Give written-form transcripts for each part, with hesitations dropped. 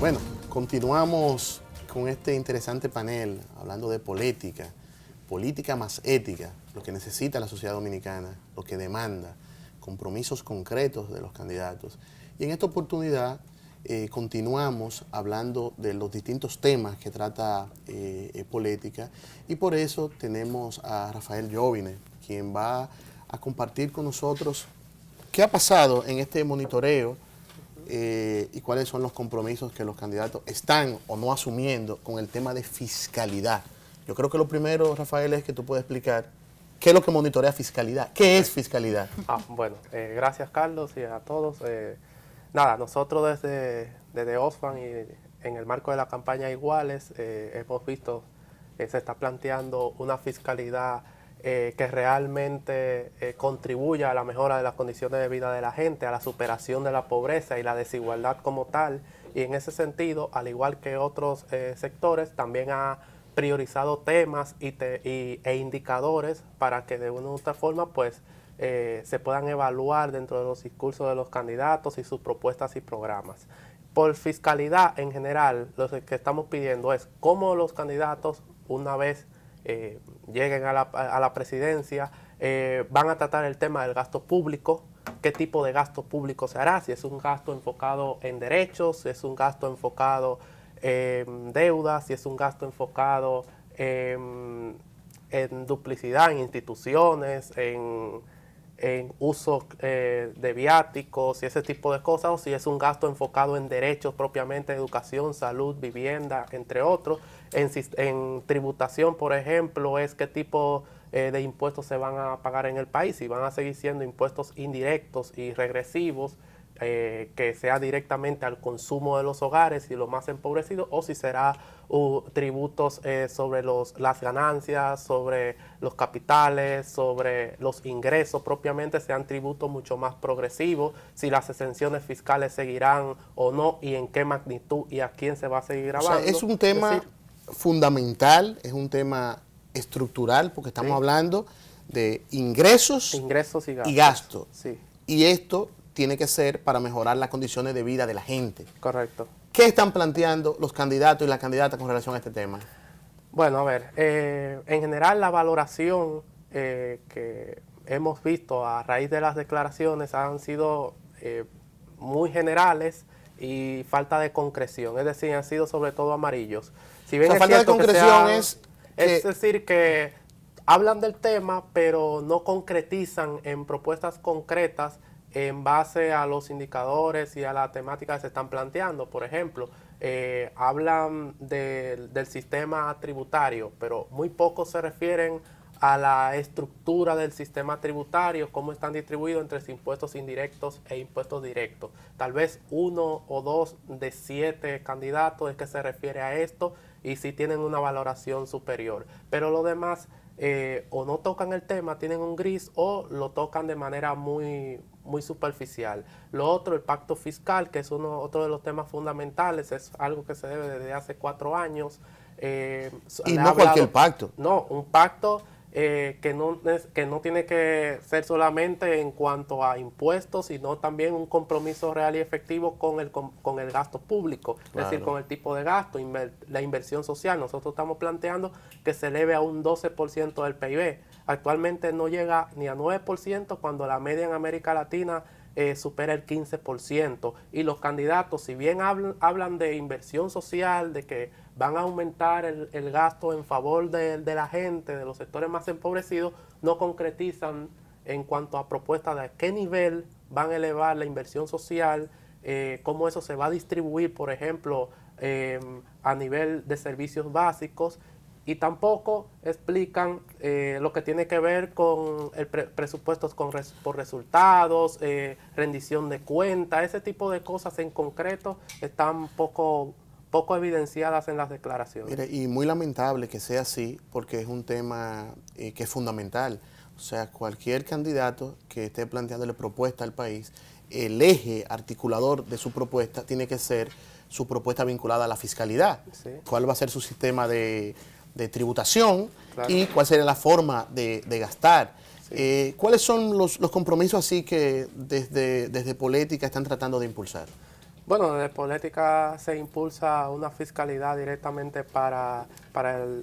Bueno, continuamos con este interesante panel hablando de política, política más ética, lo que necesita la sociedad dominicana, lo que demanda, compromisos concretos de los candidatos. Y en esta oportunidad continuamos hablando de los distintos temas que trata política, y por eso tenemos a Rafael Jovine, quien va a compartir con nosotros qué ha pasado en este monitoreo y cuáles son los compromisos que los candidatos están o no asumiendo con el tema de fiscalidad. Yo creo que lo primero, Rafael, es que tú puedes explicar qué es lo que monitorea fiscalidad. ¿Qué es fiscalidad? Bueno, gracias Carlos y a todos. Nada, nosotros desde Oxfam y en el marco de la campaña Iguales hemos visto que se está planteando una fiscalidad que realmente contribuya a la mejora de las condiciones de vida de la gente, a la superación de la pobreza y la desigualdad como tal. Y en ese sentido, al igual que otros sectores, también ha priorizado temas e indicadores para que de una u otra forma pues se puedan evaluar dentro de los discursos de los candidatos y sus propuestas y programas. Por fiscalidad en general, lo que estamos pidiendo es cómo los candidatos, una vez lleguen a la presidencia, van a tratar el tema del gasto público, qué tipo de gasto público se hará, si es un gasto enfocado en derechos, si es un gasto enfocado en deudas, si es un gasto enfocado en duplicidad en instituciones, en uso de viáticos y ese tipo de cosas, o si es un gasto enfocado en derechos propiamente, educación, salud, vivienda, entre otros. En tributación, por ejemplo, es qué tipo de impuestos se van a pagar en el país, si van a seguir siendo impuestos indirectos y regresivos, que sea directamente al consumo de los hogares y los más empobrecidos, o si será tributos sobre las ganancias, sobre los capitales, sobre los ingresos propiamente, sean tributos mucho más progresivos, si las exenciones fiscales seguirán o no, y en qué magnitud y a quién se va a seguir grabando. O sea, es un tema fundamental, es un tema estructural, porque estamos hablando de ingresos y gastos. Sí. Y esto tiene que ser para mejorar las condiciones de vida de la gente. Correcto. ¿Qué están planteando los candidatos y las candidatas con relación a este tema? Bueno, a ver, en general la valoración que hemos visto a raíz de las declaraciones han sido muy generales y falta de concreción, es decir, han sido sobre todo amarillos. Si bien falta de concreción es decir, que hablan del tema, pero no concretizan en propuestas concretas en base a los indicadores y a la temática que se están planteando. Por ejemplo, hablan del sistema tributario, pero muy poco se refieren a la estructura del sistema tributario, cómo están distribuidos entre impuestos indirectos e impuestos directos. Tal vez 1 o 2 de 7 candidatos es que se refiere a esto, y sí tienen una valoración superior. Pero los demás o no tocan el tema, tienen un gris, o lo tocan de manera muy superficial. Lo otro, el pacto fiscal, que es otro de los temas fundamentales, es algo que se debe desde hace 4 años. Y no cualquier pacto. No, un pacto que no tiene que ser solamente en cuanto a impuestos, sino también un compromiso real y efectivo con el gasto público, claro. Es decir, con el tipo de gasto, la inversión social. Nosotros estamos planteando que se eleve a un 12% del PIB. Actualmente no llega ni a 9%, cuando la media en América Latina supera el 15%. Y los candidatos, si bien hablan de inversión social, de que van a aumentar el gasto en favor de la gente, de los sectores más empobrecidos, no concretizan en cuanto a propuestas de a qué nivel van a elevar la inversión social, cómo eso se va a distribuir, por ejemplo, a nivel de servicios básicos. Y tampoco explican lo que tiene que ver con el presupuestos por resultados, rendición de cuentas, ese tipo de cosas en concreto están poco evidenciadas en las declaraciones. Mire, y muy lamentable que sea así, porque es un tema que es fundamental. O sea, cualquier candidato que esté planteándole propuesta al país, el eje articulador de su propuesta tiene que ser su propuesta vinculada a la fiscalidad. Sí. ¿Cuál va a ser su sistema de tributación? Claro. Y cuál sería la forma de gastar? Sí. ¿Cuáles son los compromisos así que desde Política están tratando de impulsar? Bueno, desde política se impulsa una fiscalidad directamente para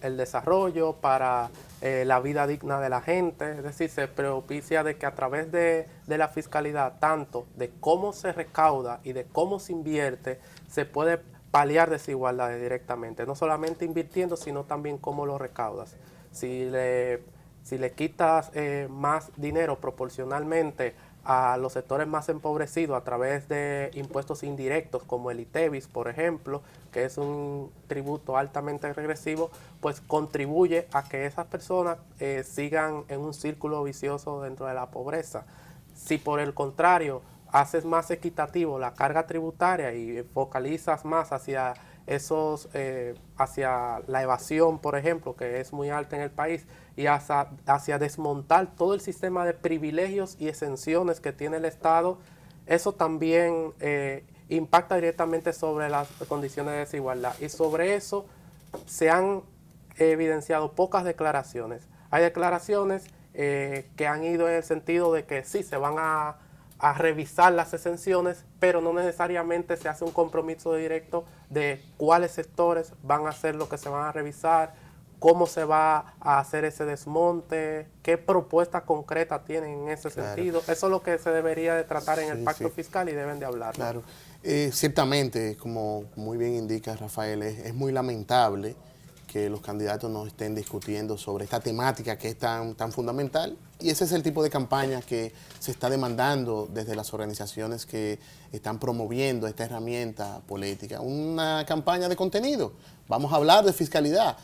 el desarrollo, para la vida digna de la gente. Es decir, se propicia de que a través de la fiscalidad, tanto de cómo se recauda y de cómo se invierte, se puede paliar desigualdades directamente. No solamente invirtiendo, sino también cómo lo recaudas. Si le quitas más dinero proporcionalmente a los sectores más empobrecidos a través de impuestos indirectos como el ITEVIS, por ejemplo, que es un tributo altamente regresivo, pues contribuye a que esas personas sigan en un círculo vicioso dentro de la pobreza. Si por el contrario haces más equitativo la carga tributaria y focalizas más hacia hacia la evasión, por ejemplo, que es muy alta en el país, y hacia desmontar todo el sistema de privilegios y exenciones que tiene el Estado, eso también impacta directamente sobre las condiciones de desigualdad. Y sobre eso se han evidenciado pocas declaraciones. Hay declaraciones que han ido en el sentido de que sí, se van a revisar las exenciones, pero no necesariamente se hace un compromiso directo de cuáles sectores van a ser lo que se van a revisar, cómo se va a hacer ese desmonte, qué propuestas concretas tienen en ese sentido. Eso es lo que se debería de tratar en el pacto fiscal y deben de hablar. Claro. Ciertamente, como muy bien indica Rafael, es muy lamentable que los candidatos no estén discutiendo sobre esta temática que es tan fundamental, y ese es el tipo de campaña que se está demandando desde las organizaciones que están promoviendo esta herramienta política, una campaña de contenido. Vamos a hablar de fiscalidad.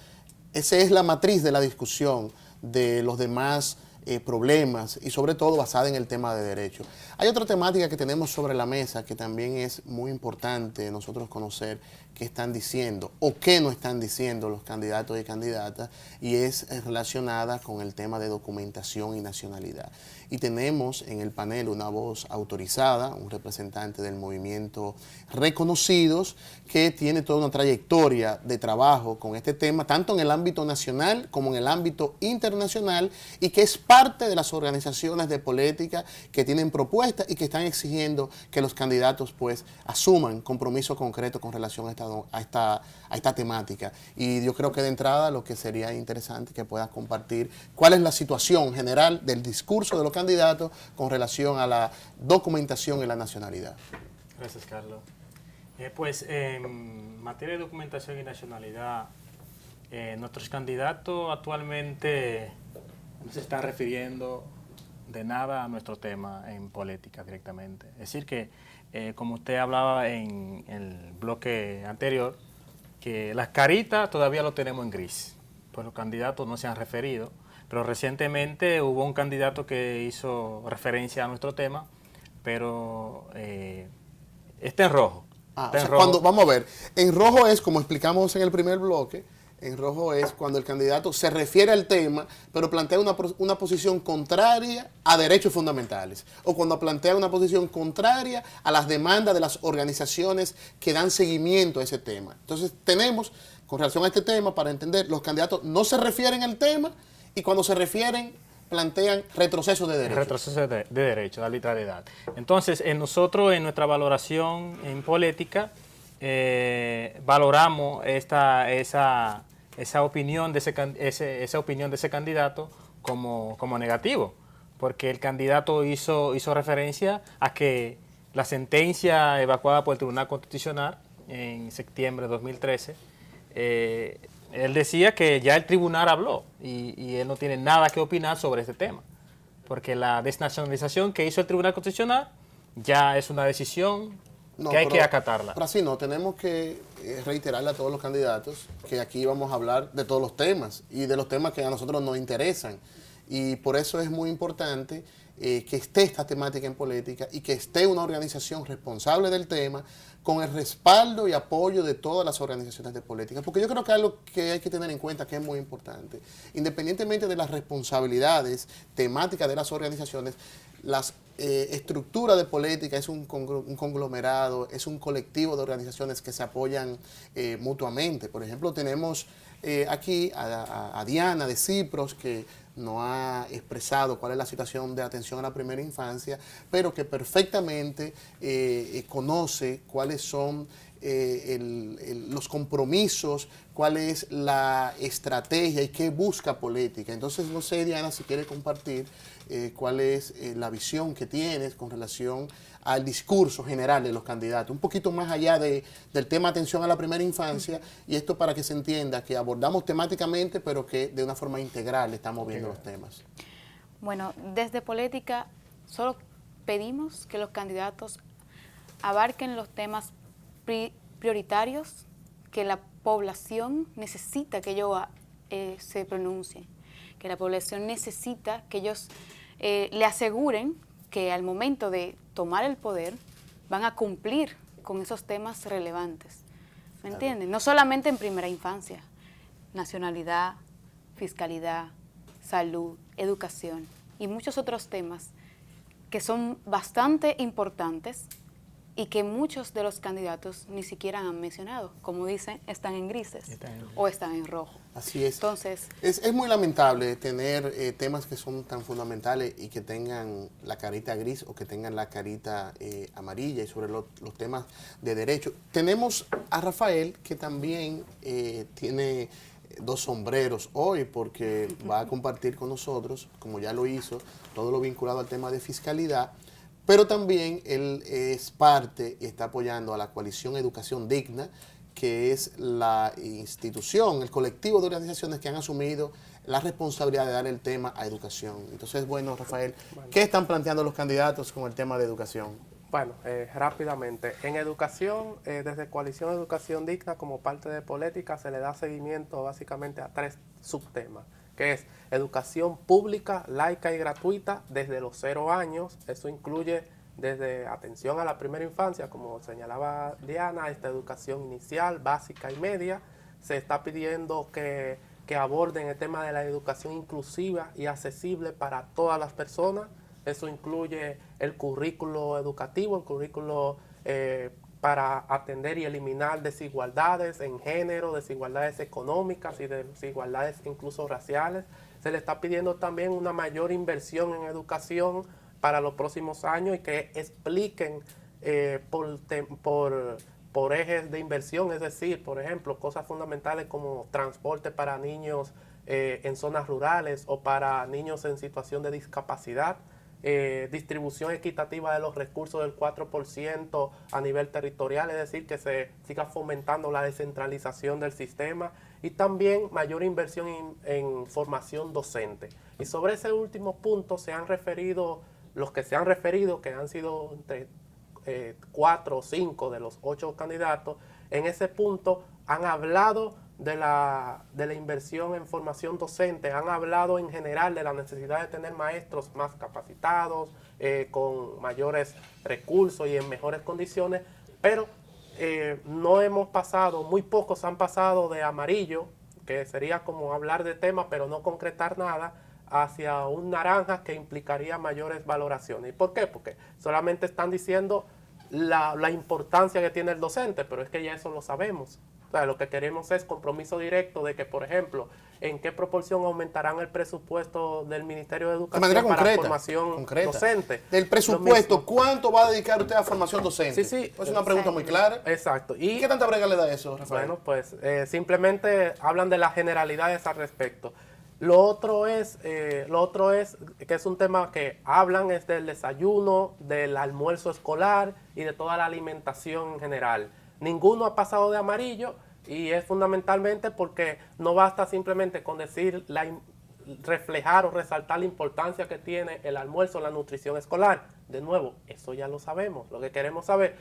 Esa es la matriz de la discusión de los demás problemas, y sobre todo basada en el tema de derecho. Hay otra temática que tenemos sobre la mesa que también es muy importante nosotros conocer qué están diciendo o qué no están diciendo los candidatos y candidatas, y es relacionada con el tema de documentación y nacionalidad. Y tenemos en el panel una voz autorizada, un representante del movimiento Reconocidos, que tiene toda una trayectoria de trabajo con este tema, tanto en el ámbito nacional como en el ámbito internacional, y que es parte de las organizaciones de política que tienen propuestas y que están exigiendo que los candidatos pues asuman compromiso concreto con relación a esta temática. Y yo creo que de entrada lo que sería interesante que puedas compartir cuál es la situación general del discurso de los candidatos con relación a la documentación y la nacionalidad. Gracias, Carlos. Pues en materia de documentación y nacionalidad, nuestros candidatos actualmente no se están refiriendo de nada a nuestro tema en política directamente. Es decir que, como usted hablaba en el bloque anterior, que las caritas todavía lo tenemos en gris, pues los candidatos no se han referido, pero recientemente hubo un candidato que hizo referencia a nuestro tema, pero está en rojo. O sea, cuando, vamos a ver, en rojo es, como explicamos en el primer bloque, en rojo es cuando el candidato se refiere al tema, pero plantea una posición contraria a derechos fundamentales, o cuando plantea una posición contraria a las demandas de las organizaciones que dan seguimiento a ese tema. Entonces tenemos, con relación a este tema, para entender, los candidatos no se refieren al tema, y cuando se refieren plantean retroceso de derechos. Retroceso de derechos, de arbitrariedad. Entonces, nosotros en nuestra valoración en política, valoramos esa opinión de esa opinión de ese candidato como negativo, porque el candidato hizo referencia a que la sentencia evacuada por el Tribunal Constitucional en septiembre de 2013, él decía que ya el tribunal habló y él no tiene nada que opinar sobre este tema, porque la desnacionalización que hizo el Tribunal Constitucional ya es una decisión que hay que acatarla. Pero así no, tenemos que reiterarle a todos los candidatos que aquí vamos a hablar de todos los temas y de los temas que a nosotros nos interesan. Y por eso es muy importante que esté esta temática en política y que esté una organización responsable del tema con el respaldo y apoyo de todas las organizaciones de política. Porque yo creo que algo que hay que tener en cuenta que es muy importante, independientemente de las responsabilidades temáticas de las organizaciones, las estructura de política es un conglomerado, es un colectivo de organizaciones que se apoyan mutuamente. Por ejemplo, tenemos aquí a Diana de Cipros, que nos ha expresado cuál es la situación de atención a la primera infancia, pero que perfectamente conoce cuáles son los compromisos, cuál es la estrategia y qué busca política. Entonces, no sé, Diana, si quiere compartir cuál es la visión que tienes con relación al discurso general de los candidatos, un poquito más allá del tema atención a la primera infancia, y esto para que se entienda que abordamos temáticamente, pero que de una forma integral estamos viendo los temas. Bueno, desde política solo pedimos que los candidatos abarquen los temas prioritarios que la población necesita que ellos se pronuncien, que la población necesita que ellos le aseguren que al momento de tomar el poder van a cumplir con esos temas relevantes. ¿Me entienden? No solamente en primera infancia, nacionalidad, fiscalidad, salud, educación y muchos otros temas que son bastante importantes y que muchos de los candidatos ni siquiera han mencionado. Como dicen, están en grises o están en rojo. Así es. Entonces, es muy lamentable tener temas que son tan fundamentales y que tengan la carita gris o que tengan la carita amarilla, y sobre los temas de derecho. Tenemos a Rafael, que también tiene dos sombreros hoy, porque va a compartir con nosotros, como ya lo hizo, todo lo vinculado al tema de fiscalidad. Pero también él es parte y está apoyando a la coalición Educación Digna, que es la institución, el colectivo de organizaciones que han asumido la responsabilidad de dar el tema a educación. Entonces, bueno, Rafael, ¿qué están planteando los candidatos con el tema de educación? Bueno, rápidamente, en educación, desde Coalición Educación Digna, como parte de política, se le da seguimiento básicamente a 3 subtemas, que es educación pública, laica y gratuita desde los 0 años. Eso incluye desde atención a la primera infancia, como señalaba Diana, esta educación inicial, básica y media. Se está pidiendo que aborden el tema de la educación inclusiva y accesible para todas las personas. Eso incluye el currículo educativo, el currículo para atender y eliminar desigualdades en género, desigualdades económicas y desigualdades incluso raciales. Se le está pidiendo también una mayor inversión en educación para los próximos años y que expliquen por ejes de inversión, es decir, por ejemplo, cosas fundamentales como transporte para niños en zonas rurales o para niños en situación de discapacidad. Distribución equitativa de los recursos del 4% a nivel territorial, es decir, que se siga fomentando la descentralización del sistema, y también mayor inversión en formación docente. Y sobre ese último punto se han referido, los que se han referido, que han sido entre 4 o 5 de los 8 candidatos, en ese punto han hablado de la inversión en formación docente, han hablado en general de la necesidad de tener maestros más capacitados, con mayores recursos y en mejores condiciones, pero no hemos pasado, muy pocos han pasado de amarillo, que sería como hablar de temas pero no concretar nada, hacia un naranja, que implicaría mayores valoraciones. ¿Y por qué? Porque solamente están diciendo la importancia que tiene el docente, pero es que ya eso lo sabemos. O sea, lo que queremos es compromiso directo de que, por ejemplo, en qué proporción aumentarán el presupuesto del Ministerio de Educación de manera para concreta, formación docente. Del presupuesto, ¿cuánto va a dedicar usted a formación docente? Sí. Es una pregunta muy clara. Exacto. ¿Y qué tanta brega le da eso, Rafael? Bueno, pues simplemente hablan de las generalidades al respecto. Lo otro es que es un tema que hablan es del desayuno, del almuerzo escolar y de toda la alimentación en general. Ninguno ha pasado de amarillo, y es fundamentalmente porque no basta simplemente con decir reflejar o resaltar la importancia que tiene el almuerzo, la nutrición escolar. De nuevo, eso ya lo sabemos. Lo que queremos saber,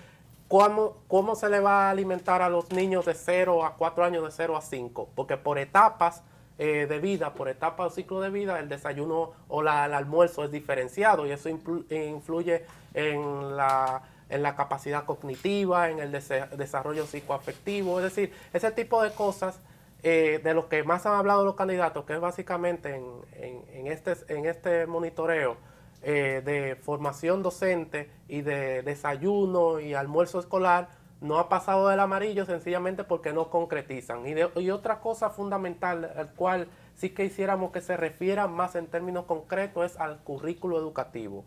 ¿cómo se le va a alimentar a los niños de 0 a 4 años, de 0 a 5? Porque por etapas de vida, por etapa o ciclo de vida, el desayuno o el almuerzo es diferenciado, y eso influye en la capacidad cognitiva, en el desarrollo psicoafectivo. Es decir, ese tipo de cosas de los que más han hablado los candidatos, que es básicamente en este monitoreo de formación docente y de desayuno y almuerzo escolar, no ha pasado del amarillo sencillamente porque no concretizan. Y otra cosa fundamental, al cual sí que quisiéramos que se refiera más en términos concretos, es al currículo educativo.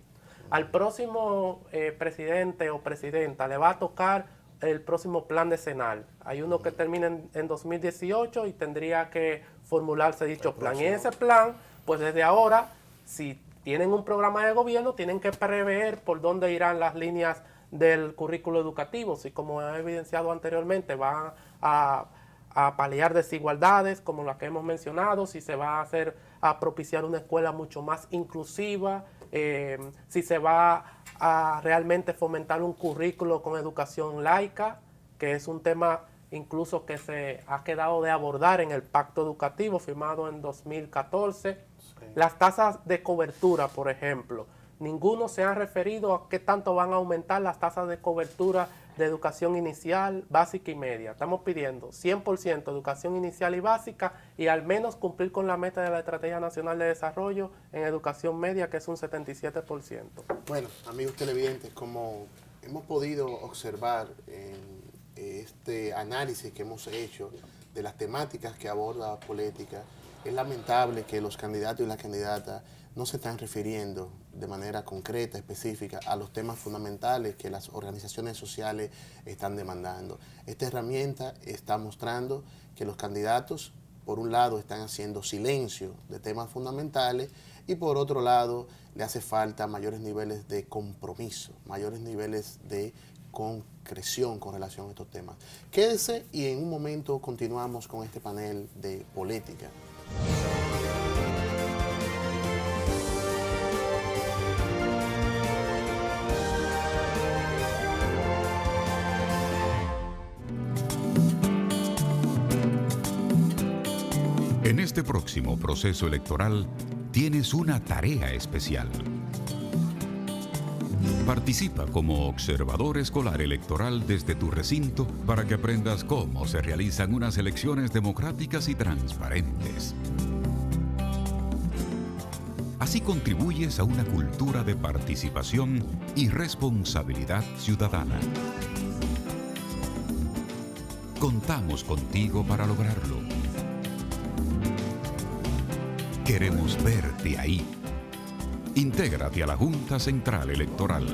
Al próximo presidente o presidenta le va a tocar el próximo plan decenal. Hay uno que termina en 2018 y tendría que formularse dicho plan. Y en ese plan, pues desde ahora, si tienen un programa de gobierno, tienen que prever por dónde irán las líneas del currículo educativo. Si, como he evidenciado anteriormente, van a paliar desigualdades como las que hemos mencionado, si se va a propiciar una escuela mucho más inclusiva, si se va a realmente fomentar un currículo con educación laica, que es un tema incluso que se ha quedado de abordar en el Pacto Educativo firmado en 2014. Sí. Las tasas de cobertura, por ejemplo, ninguno se ha referido a qué tanto van a aumentar las tasas de cobertura de educación inicial, básica y media. Estamos pidiendo 100% educación inicial y básica y al menos cumplir con la meta de la Estrategia Nacional de Desarrollo en educación media, que es un 77%. Bueno, amigos televidentes, como hemos podido observar en este análisis que hemos hecho de las temáticas que aborda Polética, es lamentable que los candidatos y las candidatas no se están refiriendo de manera concreta, específica, a los temas fundamentales que las organizaciones sociales están demandando. Esta herramienta está mostrando que los candidatos, por un lado, están haciendo silencio de temas fundamentales y por otro lado, le hace falta mayores niveles de compromiso, mayores niveles de concreción con relación a estos temas. Quédese y en un momento continuamos con este panel de Polética. En este próximo proceso electoral tienes una tarea especial. Participa como observador escolar electoral desde tu recinto para que aprendas cómo se realizan unas elecciones democráticas y transparentes. Así contribuyes a una cultura de participación y responsabilidad ciudadana. Contamos contigo para lograrlo. Queremos verte ahí. Intégrate a la Junta Central Electoral.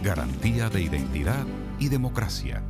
Garantía de identidad y democracia.